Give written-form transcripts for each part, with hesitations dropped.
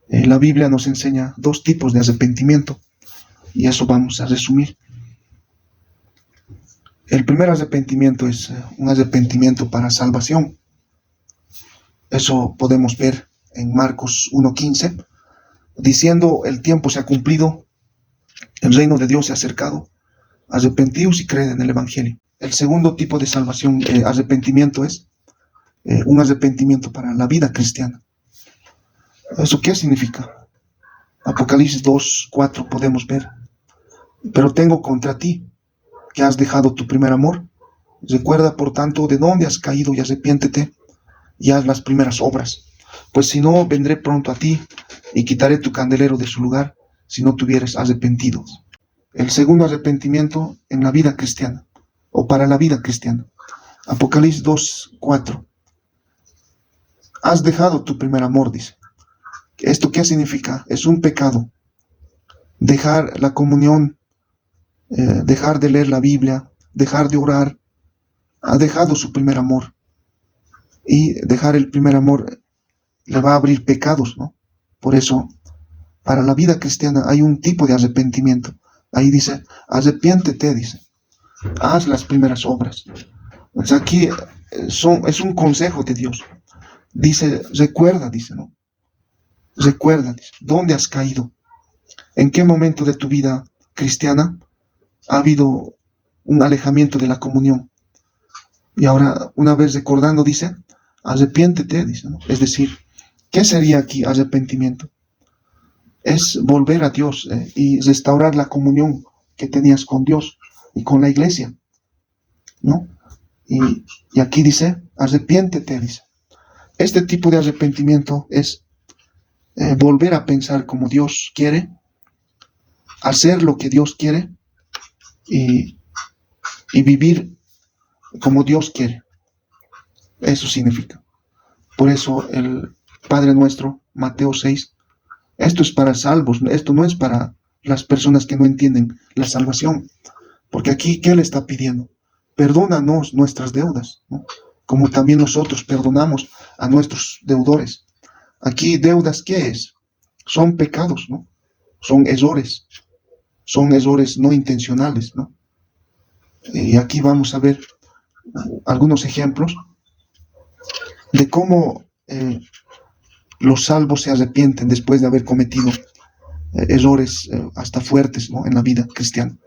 La Biblia nos enseña dos tipos de arrepentimiento y eso vamos a resumir. El primer arrepentimiento es un arrepentimiento para salvación. Eso podemos ver en Marcos 1:15, diciendo: el tiempo se ha cumplido, el reino de Dios se ha acercado, arrepentíos y creed en el Evangelio. El segundo tipo de salvación, arrepentimiento, es un arrepentimiento para la vida cristiana. ¿Eso qué significa? Apocalipsis 2:4 podemos ver: pero tengo contra ti que has dejado tu primer amor. Recuerda, por tanto, de dónde has caído y arrepiéntete y haz las primeras obras. Pues si no, vendré pronto a ti y quitaré tu candelero de su lugar si no te hubieres arrepentido. El segundo arrepentimiento en la vida cristiana, o para la vida cristiana. Apocalipsis 2:4. Has dejado tu primer amor, dice. ¿Esto qué significa? Es un pecado. Dejar la comunión, dejar de leer la Biblia, dejar de orar. Ha dejado su primer amor. Y dejar el primer amor le va a abrir pecados, ¿no? Por eso, para la vida cristiana hay un tipo de arrepentimiento. Ahí dice: arrepiéntete, dice. Haz las primeras obras. Pues aquí es un consejo de Dios. Dice: recuerda, dice, ¿no? Recuerda, dice, ¿dónde has caído? ¿En qué momento de tu vida cristiana ha habido un alejamiento de la comunión? Y ahora, una vez recordando, dice: arrepiéntete, dice, ¿no? Es decir, ¿qué sería aquí arrepentimiento? Es volver a Dios y restaurar la comunión que tenías con Dios y con la iglesia, ¿no? Y aquí dice: arrepiéntete, dice. Este tipo de arrepentimiento es volver a pensar como Dios quiere, hacer lo que Dios quiere y vivir como Dios quiere. Eso significa. Por eso el Padre Nuestro, Mateo 6, esto es para salvos, esto no es para las personas que no entienden la salvación. Porque aquí, ¿qué le está pidiendo? Perdónanos nuestras deudas, ¿no? Como también nosotros perdonamos a nuestros deudores. Aquí, deudas, ¿qué es? Son pecados, ¿no? Son errores no intencionales, ¿no? Y aquí vamos a ver algunos ejemplos de cómo los salvos se arrepienten después de haber cometido errores hasta fuertes, ¿no?, en la vida cristiana.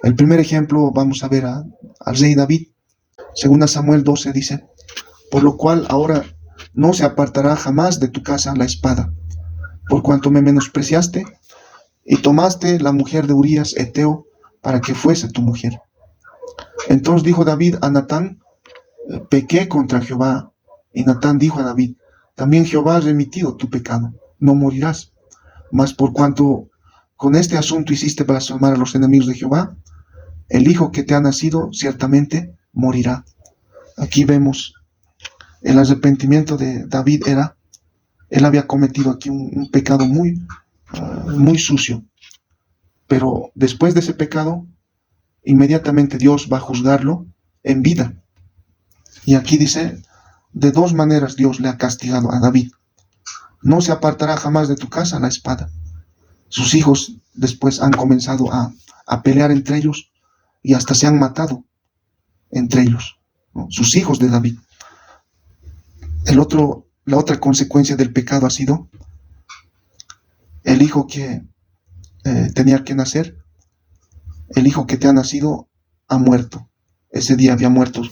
El primer ejemplo vamos a ver al rey David. Según Samuel 12 dice: por lo cual ahora no se apartará jamás de tu casa la espada, por cuanto me menospreciaste y tomaste la mujer de Urías Eteo para que fuese tu mujer. Entonces dijo David a Natán: pequé contra Jehová. Y Natán dijo a David: también Jehová ha remitido tu pecado, no morirás. Mas por cuanto con este asunto hiciste blasfemar a los enemigos de Jehová, el hijo que te ha nacido ciertamente morirá. Aquí vemos el arrepentimiento de David. Él había cometido aquí un pecado muy sucio, pero después de ese pecado, inmediatamente Dios va a juzgarlo en vida. Y aquí dice: de dos maneras Dios le ha castigado a David. No se apartará jamás de tu casa la espada. Sus hijos después han comenzado a pelear entre ellos y hasta se han matado entre ellos, ¿no? Sus hijos de David. La otra consecuencia del pecado ha sido el hijo que tenía que nacer. El hijo que te ha nacido ha muerto. Ese día había muerto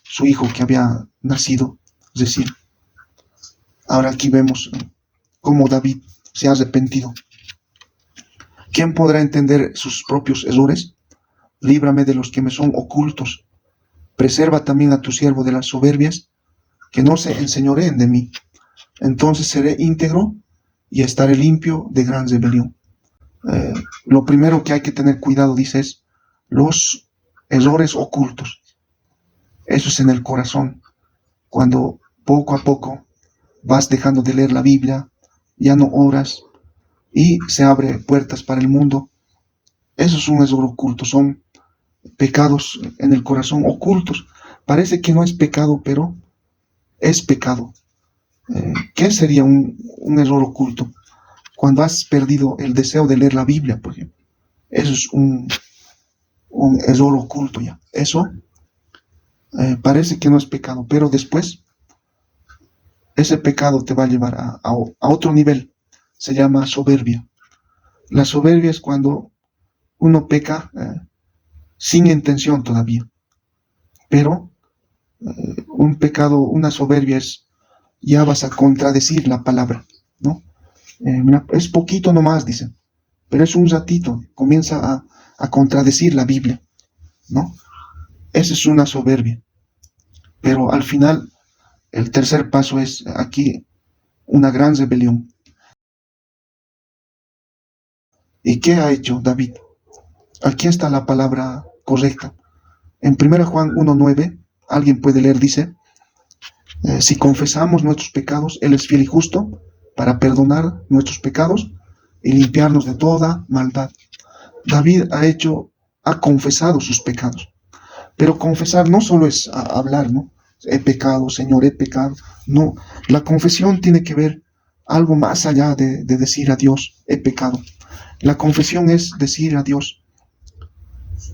su hijo que había nacido. Es decir, ahora aquí vemos cómo David se ha arrepentido. ¿Quién podrá entender sus propios errores? Líbrame de los que me son ocultos. Preserva también a tu siervo de las soberbias, que no se enseñoreen de mí. Entonces seré íntegro y estaré limpio de gran rebelión. Lo primero que hay que tener cuidado, dice, es los errores ocultos. Eso es en el corazón. Cuando poco a poco vas dejando de leer la Biblia, ya no oras y se abren puertas para el mundo. Eso es un error oculto, son pecados en el corazón ocultos. Parece que no es pecado, pero es pecado. ¿Qué sería un error oculto? cuando has perdido el deseo de leer la Biblia, por ejemplo. Eso es un error oculto ya. Eso parece que no es pecado, pero después ese pecado te va a llevar a otro nivel. Se llama soberbia. La soberbia es cuando uno peca sin intención todavía, pero un pecado, una soberbia es, ya vas a contradecir la palabra, ¿no? Es poquito nomás, dicen, pero es un ratito, comienza a contradecir la Biblia, ¿no? Esa es una soberbia, pero al final el tercer paso es aquí una gran rebelión. ¿Y qué ha hecho David? Aquí está la palabra correcta. En 1 Juan 1:9, alguien puede leer, dice, si confesamos nuestros pecados, Él es fiel y justo para perdonar nuestros pecados y limpiarnos de toda maldad. David ha confesado sus pecados. Pero confesar no solo es hablar, ¿no? He pecado, Señor, he pecado. No, la confesión tiene que ver algo más allá de decir a Dios, he pecado. La confesión es decir a Dios,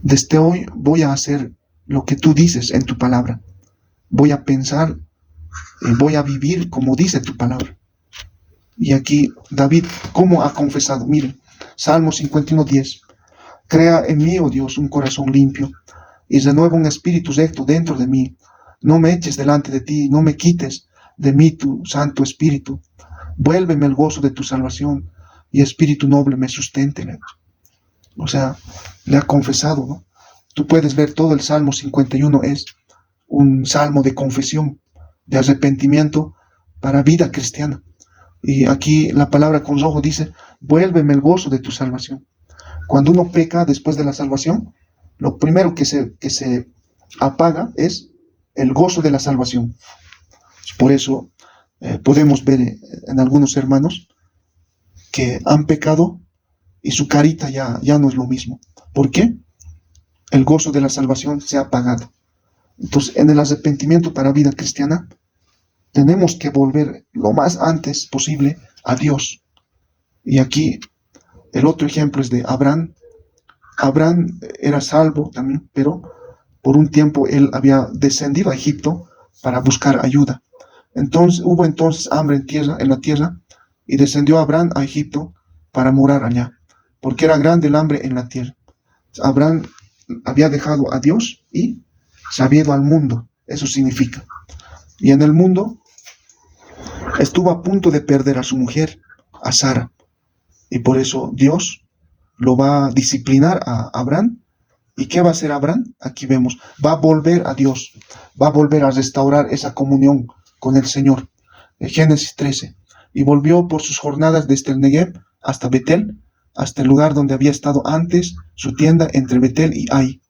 desde hoy voy a hacer lo que tú dices en tu palabra. Voy a pensar, voy a vivir como dice tu palabra. Y aquí David, ¿cómo ha confesado? Miren, Salmo 51:10. Crea en mí, oh Dios, un corazón limpio y renueva un espíritu recto dentro de mí. No me eches delante de ti, no me quites de mí tu Santo Espíritu. Vuélveme el gozo de tu salvación y espíritu noble me sustente. O sea, le ha confesado, ¿no? Tú puedes ver todo el Salmo 51, es un salmo de confesión, de arrepentimiento para vida cristiana. Y aquí la palabra con rojo dice, vuélveme el gozo de tu salvación. Cuando uno peca después de la salvación, lo primero que se apaga es el gozo de la salvación. Por eso podemos ver en algunos hermanos que han pecado y su carita ya no es lo mismo. ¿Por qué? El gozo de la salvación se ha apagado. Entonces, en el arrepentimiento para vida cristiana, tenemos que volver lo más antes posible a Dios. Y aquí el otro ejemplo es de Abraham. Abraham era salvo también, pero por un tiempo él había descendido a Egipto para buscar ayuda. Entonces hubo hambre en la tierra, y descendió Abraham a Egipto para morar allá, porque era grande el hambre en la tierra. Abraham había dejado a Dios y se había ido al mundo, eso significa. Y en el mundo estuvo a punto de perder a su mujer, a Sara, y por eso Dios lo va a disciplinar a Abraham. ¿Y qué va a hacer Abraham? Aquí vemos, va a volver a Dios, va a volver a restaurar esa comunión con el Señor. Génesis 13. Y volvió por sus jornadas desde el Negev hasta Betel, hasta el lugar donde había estado antes su tienda entre Betel y Ai,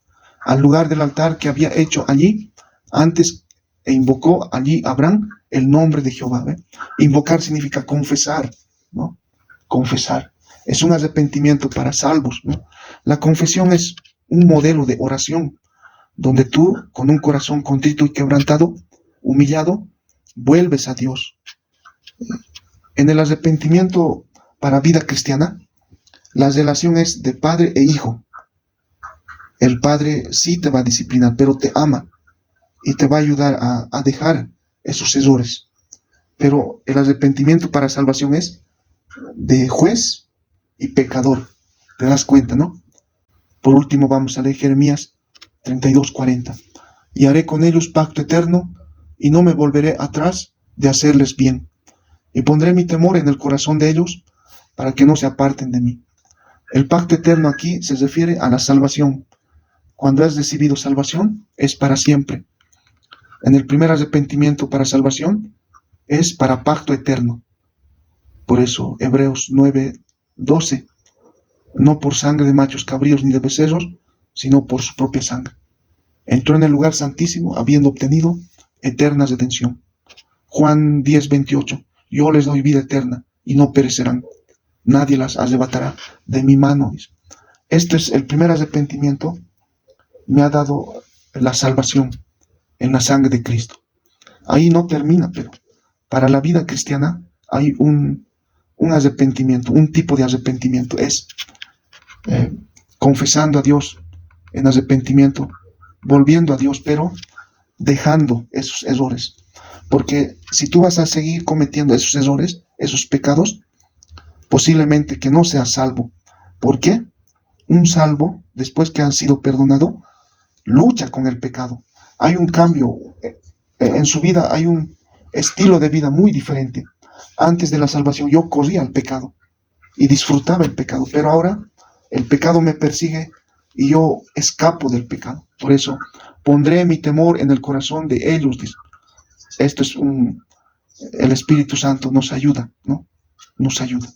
al lugar del altar que había hecho allí antes, e invocó allí Abraham el nombre de Jehová. Invocar significa confesar, ¿no? Confesar. Es un arrepentimiento para salvos, ¿no? La confesión es un modelo de oración, donde tú, con un corazón contrito y quebrantado, humillado, vuelves a Dios. En el arrepentimiento para vida cristiana, la relación es de padre e hijo. El padre sí te va a disciplinar, pero te ama y te va a ayudar a dejar esos errores. Pero el arrepentimiento para salvación es de juez y pecador. ¿Te das cuenta, no? Por último vamos a leer Jeremías 32:40. Y haré con ellos pacto eterno, y no me volveré atrás de hacerles bien. Y pondré mi temor en el corazón de ellos, para que no se aparten de mí. El pacto eterno aquí se refiere a la salvación. Cuando has recibido salvación, es para siempre. En el primer arrepentimiento para salvación, es para pacto eterno. Por eso, Hebreos 9:12. No por sangre de machos cabríos ni de becerros, sino por su propia sangre. Entró en el lugar santísimo, habiendo obtenido eterna redención. Juan 10:28. Yo les doy vida eterna, y no perecerán. Nadie las arrebatará de mi mano. Este es el primer arrepentimiento. Me ha dado la salvación en la sangre de Cristo. Ahí no termina, pero para la vida cristiana hay un un arrepentimiento, un tipo de arrepentimiento es confesando a Dios en arrepentimiento, volviendo a Dios, pero dejando esos errores. Porque si tú vas a seguir cometiendo esos errores, esos pecados, posiblemente que no seas salvo. ¿Por qué? Un salvo, después que ha sido perdonado, lucha con el pecado. Hay un cambio en su vida, hay un estilo de vida muy diferente. Antes de la salvación yo corría al pecado y disfrutaba el pecado, pero ahora el pecado me persigue y yo escapo del pecado. Por eso pondré mi temor en el corazón de ellos. Esto es el Espíritu Santo nos ayuda, ¿no? Nos ayuda.